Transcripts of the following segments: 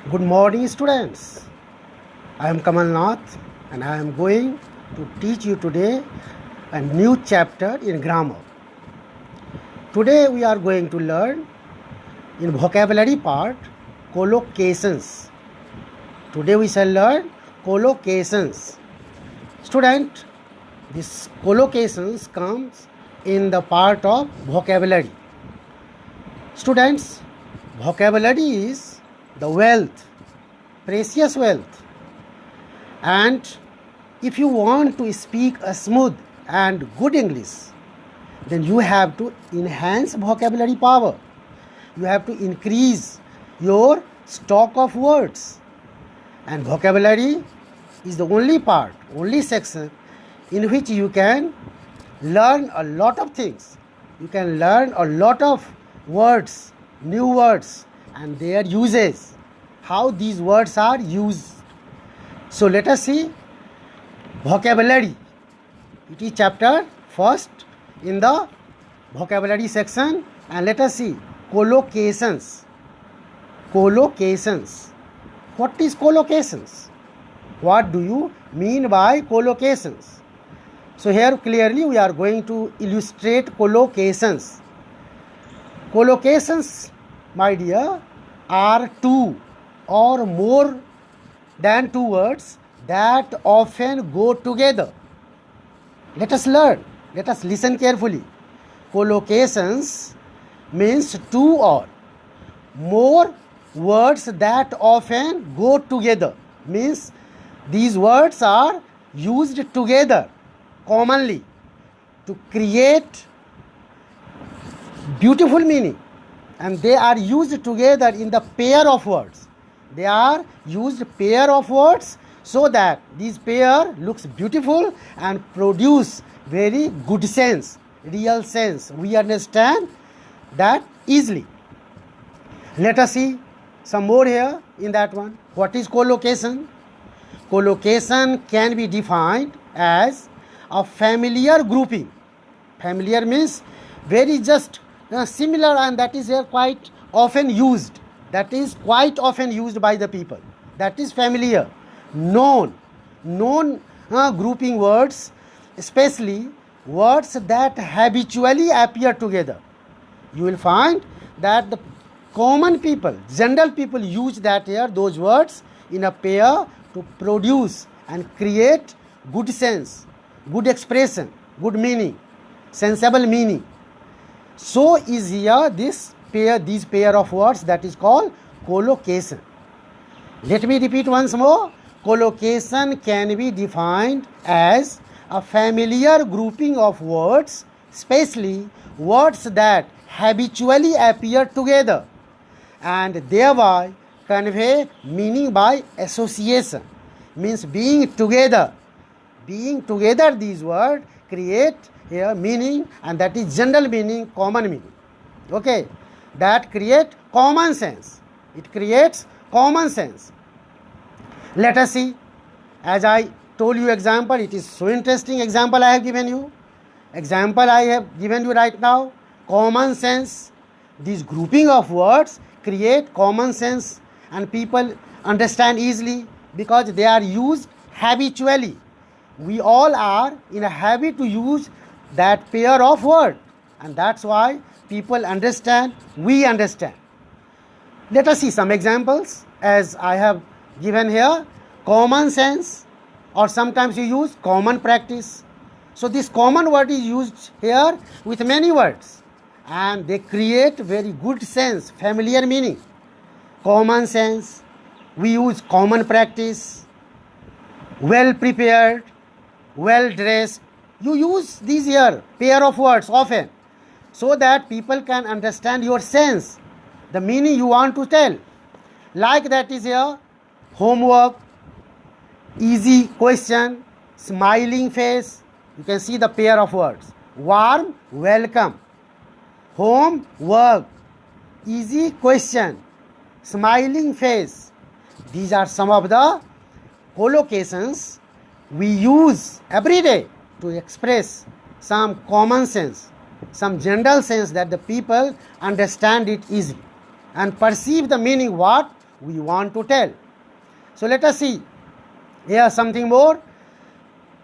Good morning, students. I am Kamal Nath and I am going to teach you today a new chapter in grammar. Today we are going to learn in vocabulary part collocations. Today we shall learn collocations. Student, this collocations comes in the part of vocabulary. Students, vocabulary is the wealth, precious wealth. And if you want to speak a smooth and good English, then you have to enhance vocabulary power. You have to increase your stock of words. And vocabulary is the only part, only section in which you can learn a lot of things. You can learn a lot of words, new words, and their uses, how these words are used. So let us see vocabulary. It is chapter first in the vocabulary section, and let us see collocations. Collocations. What is collocations? What do you mean by collocations? So here clearly we are going to illustrate collocations. Collocations, my dear, are two or more than two words that often go together. Let us learn. Let us listen carefully. Collocations means two or more words that often go together. Means these words are used together commonly to create beautiful meaning, and they are used together in the pair of words. They are used pair of words so that this pair looks beautiful and produce very good sense, real sense. We understand that easily. Let us see some more here in that one. What is collocation? Collocation can be defined as a familiar grouping. Familiar means very just similar, and that is quite often used. That is quite often used by the people. That is familiar. Known grouping words, especially words that habitually appear together. You will find that the common people, general people use that here, those words in a pair to produce and create good sense, good expression, good meaning, sensible meaning. So is here these pair of words that is called collocation. Let me repeat once more. Collocation can be defined as a familiar grouping of words, especially words that habitually appear together and thereby convey meaning by association. Means being together. Being together, these words create here meaning, and that is general meaning, common meaning. Okay, that create common sense. It creates common sense. Let us see. As I told you example, it is so interesting example I have given you. Example I have given you right now. Common sense. This grouping of words create common sense and people understand easily because they are used habitually. We all are in a habit to use that pair of words, and that's why people understand, we understand. Let us see some examples as I have given here. Common sense, or sometimes you use common practice. So this common word is used here with many words, and they create very good sense, familiar meaning. Common sense, we use common practice, well prepared, well dressed. You use these here pair of words often so that people can understand your sense, the meaning you want to tell. Like that is here homework, easy question, smiling face. You can see the pair of words. Warm, welcome. Home, work. Easy question, smiling face. These are some of the collocations we use every day to express some common sense, some general sense that the people understand it easily and perceive the meaning what we want to tell. So let us see here something more.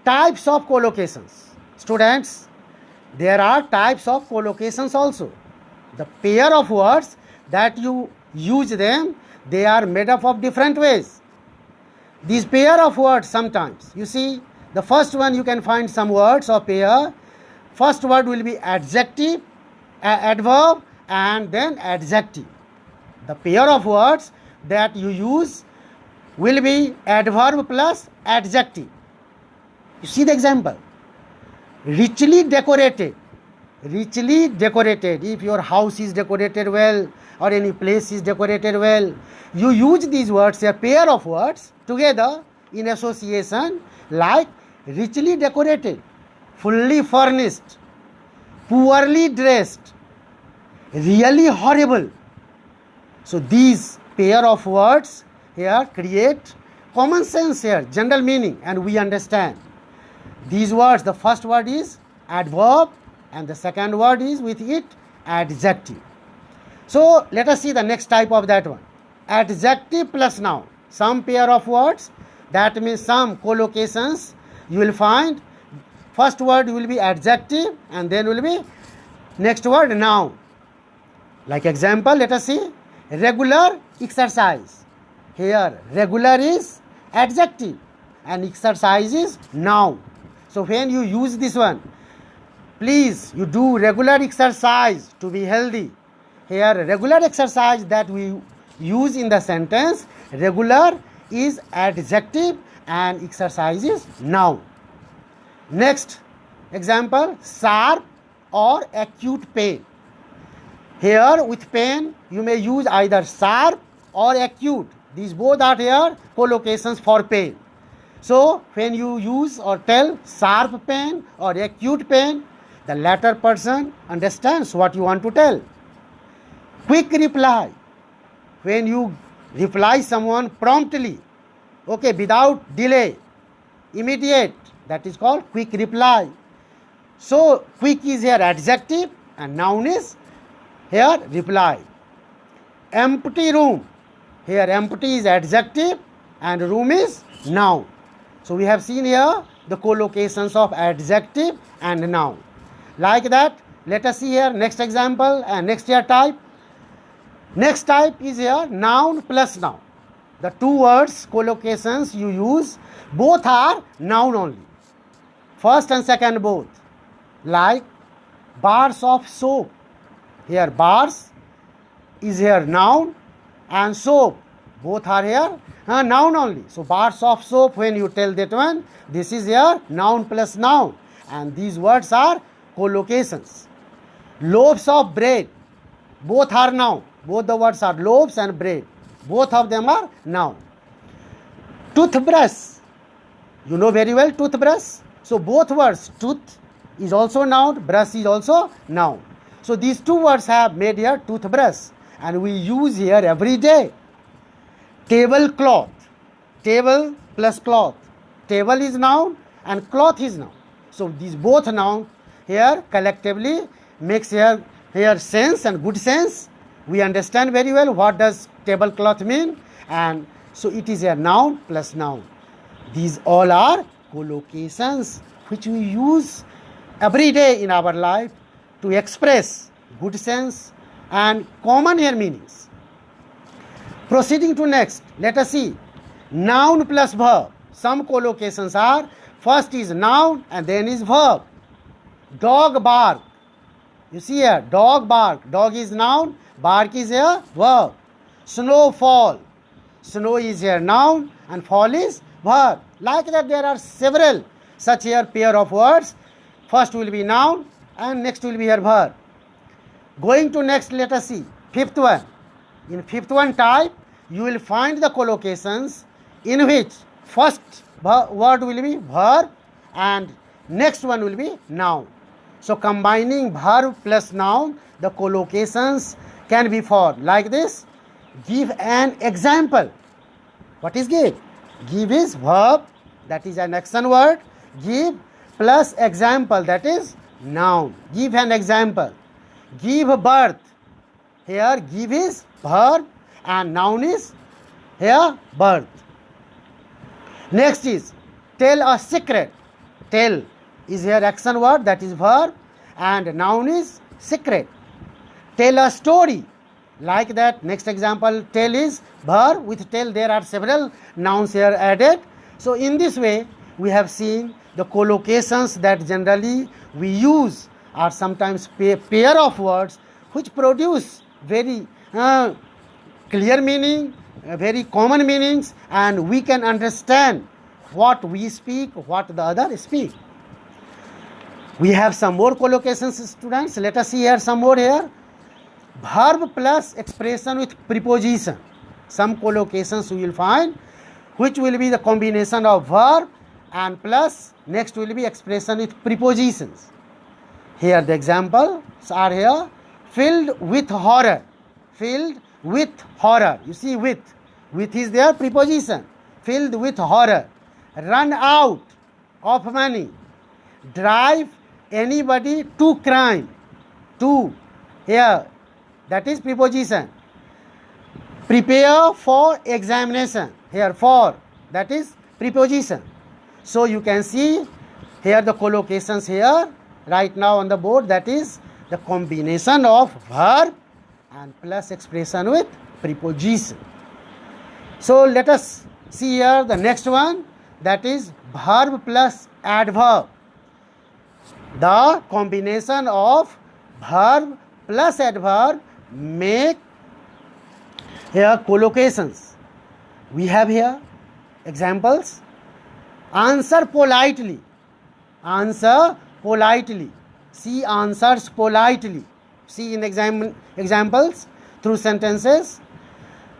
Types of collocations. Students, there are types of collocations also. The pair of words that you use them, they are made up of different ways. These pair of words sometimes, you see, the first one you can find some words of pair. First word will be adjective, adverb, and then adjective. The pair of words that you use will be adverb plus adjective. You see the example. Richly decorated. Richly decorated. If your house is decorated well or any place is decorated well, you use these words, a pair of words together in association, like richly decorated, fully furnished, poorly dressed, really horrible. So these pair of words here create common sense here, general meaning, and we understand. These words, the first word is adverb and the second word is with it adjective. So let us see the next type of that one. Adjective plus noun. Some pair of words, that means some collocations you will find. First word will be adjective and then will be next word noun. Like example, let us see. Regular exercise. Here regular is adjective and exercise is noun. So when you use this one, please you do regular exercise to be healthy. Here regular exercise that we use in the sentence, regular is adjective and exercise is noun. Next example, sharp or acute pain. Here with pain you may use either sharp or acute. These both are here collocations for pain. So when you use or tell sharp pain or acute pain, the latter person understands what you want to tell. Quick reply. When you reply someone promptly, okay, without delay, immediate, that is called quick reply. So quick is here adjective and noun is here reply. Empty room. Here empty is adjective and room is noun. So we have seen here the collocations of adjective and noun. Like that, let us see here next example and next here type. Next type is here noun plus noun. The two words collocations you use, both are noun only. First and second both. Like bars of soap. Here bars is here noun and soap, both are here noun only. So bars of soap, when you tell that one, this is here noun plus noun, and these words are collocations. Loaves of bread, both are noun. Both the words are loaves and bread. Both of them are noun. Toothbrush, you know very well toothbrush. So both words, tooth is also noun, brush is also noun. So these two words have made here toothbrush, and we use here every day. Tablecloth. Table plus cloth. Table is noun and cloth is noun. So these both noun here collectively makes here sense and good sense. We understand very well what does tablecloth mean, and so it is a noun plus noun. These all are collocations which we use every day in our life to express good sense and common here meanings. Proceeding to next, let us see noun plus verb. Some collocations are first is noun and then is verb. Dog bark. You see here, dog bark. Dog is noun, bark is here verb. Snow fall. Snow is here noun and fall is verb. Like that there are several such here pair of words. First will be noun and next will be here verb. Going to next, let us see fifth one. In fifth one type, you will find the collocations in which first word will be verb and next one will be noun. So combining verb plus noun, the collocations can be formed like this. Give an example. What is give? Give is verb, that is an action word. Give plus example, that is noun. Give an example. Give birth. Here give is verb and noun is here birth. Next is tell a secret. Tell is here action word, that is verb, and noun is secret. Tell a story, like that. Next example, tell is verb, with tell there are several nouns here added. So in this way we have seen the collocations that generally we use are sometimes pair of words which produce very clear meaning, very common meanings, and we can understand what we speak, what the other speak. We have some more collocations, students. Let us see here some more here. Verb plus expression with preposition. Some collocations we will find which will be the combination of verb and plus next will be expression with prepositions. Here the examples are here. Filled with horror. Filled with horror. You see with is their preposition. Filled with horror. Run out of money. Drive anybody to crime. To here, that is preposition. Prepare for examination. Here for, that is preposition. So you can see here the collocations here right now on the board, that is the combination of verb and plus expression with preposition. So let us see here the next one, that is verb plus adverb. The combination of verb plus adverb make here collocations. We have here examples. Answer politely. Answer politely. She answers politely. See in examples through sentences.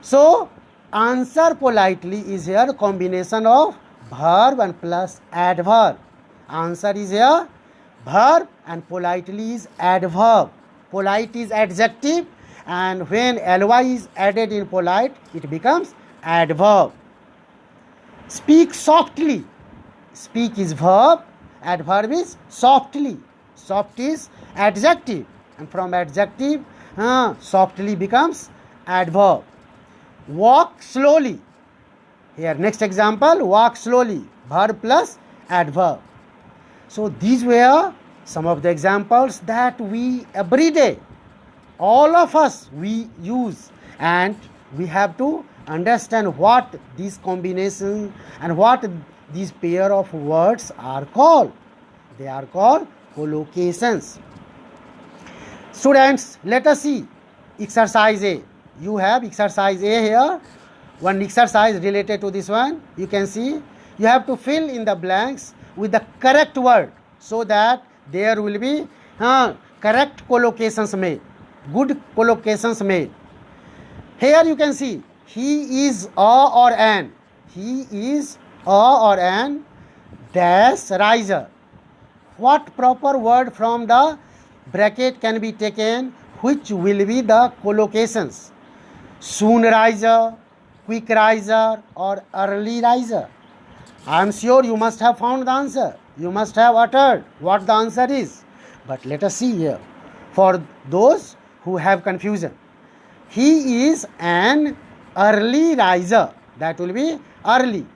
So answer politely is here a combination of verb and plus adverb. Answer is here verb and politely is adverb. Polite is adjective, and when ly is added in polite it becomes adverb. Speak softly. Speak is verb, adverb is softly. Soft is adjective, and from adjective softly becomes adverb. Walk slowly. Here next example, walk slowly, verb plus adverb. So these were some of the examples that we every day, all of us, we use, and we have to understand what these combinations and what these pair of words are called. They are called collocations. Students, let us see exercise A. You have exercise A here. One exercise related to this one. You can see you have to fill in the blanks with the correct word so that there will be correct collocations made, good collocations made. Here you can see he is a or an. He is a or an dash riser. What proper word from the bracket can be taken which will be the collocations? Soon riser, quick riser, or early riser? I am sure you must have found the answer. You must have uttered what the answer is. But let us see here. For those who have confusion, he is an early riser. That will be early.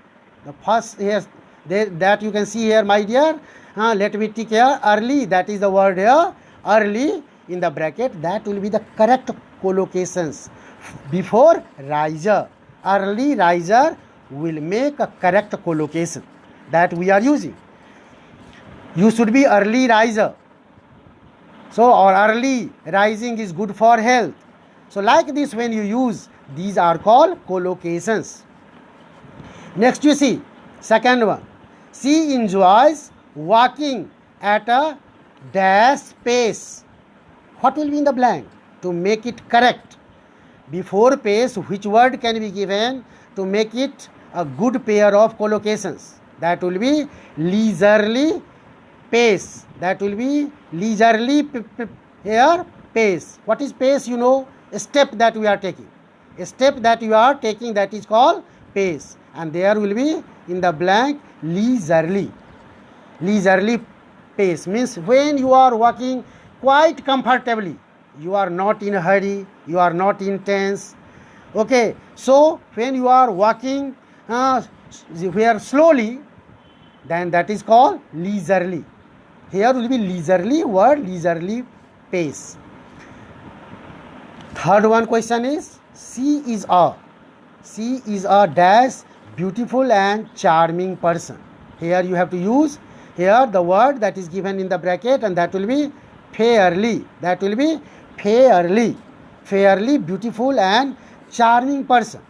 The first here that you can see here, my dear. Let me tick here early. That is the word here. Early in the bracket. That will be the correct collocations before riser. Early riser will make a correct collocation that we are using. You should be early riser. So, or early rising is good for health. So, like this, when you use, these are called collocations. Next, you see, second one. She enjoys walking at a dash pace. What will be in the blank? To make it correct. Before pace, which word can be given to make it a good pair of collocations? That will be leisurely pace. That will be leisurely here pace. What is pace? You know, a step that we are taking. A step that you are taking, that is called pace. And there will be in the blank leisurely. Leisurely pace means when you are walking quite comfortably. You are not in a hurry. You are not intense. Okay, so when you are walking here slowly, then that is called leisurely. Here will be leisurely word, leisurely pace. Third one question is, she is a dash beautiful and charming person. Here you have to use here the word that is given in the bracket, and that will be fairly. That will be fairly. Fairly beautiful and charming person.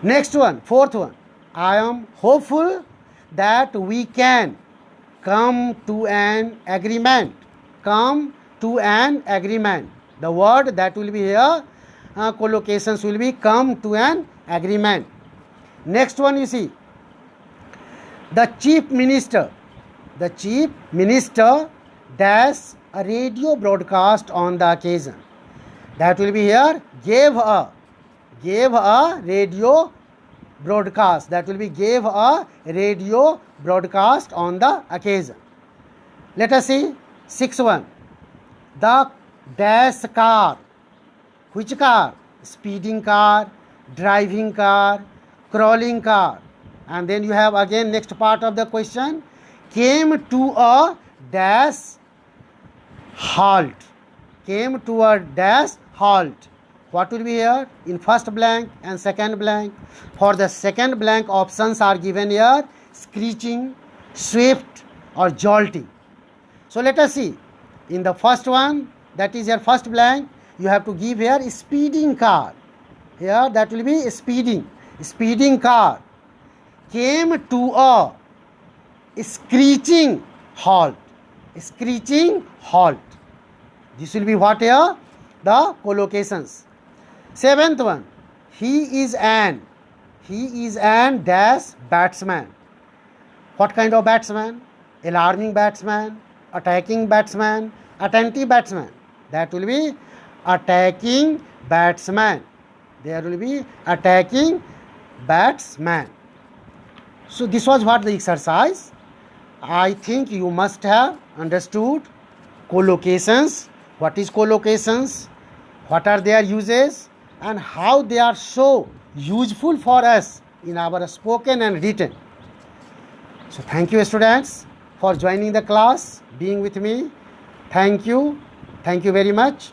Next one, fourth one. I am hopeful that we can come to an agreement. Come to an agreement. The word that will be here, collocations will be come to an agreement. Next one you see, the chief minister dash a radio broadcast on the occasion. That will be here, gave a radio broadcast. That will be gave a radio broadcast on the occasion. Let us see sixth one, the dash car. Which car? Speeding car, driving car, crawling car. And then you have again next part of the question, came to a dash halt. Came to a dash halt. What will be here? In first blank and second blank. For the second blank, options are given here, screeching, swift or jolting. So let us see. In the first one, that is your first blank, you have to give here speeding car. Here that will be speeding car. Came to a screeching halt. Screeching halt. This will be what here? The collocations. Seventh one, he is an dash batsman. What kind of batsman? Alarming batsman, attacking batsman, attentive batsman. That will be attacking batsman. There will be attacking batsman. So this was what the exercise. I think you must have understood collocations. What is collocations? What are their uses? And how they are so useful for us in our spoken and written. So thank you students for joining the class, being with me. Thank you very much.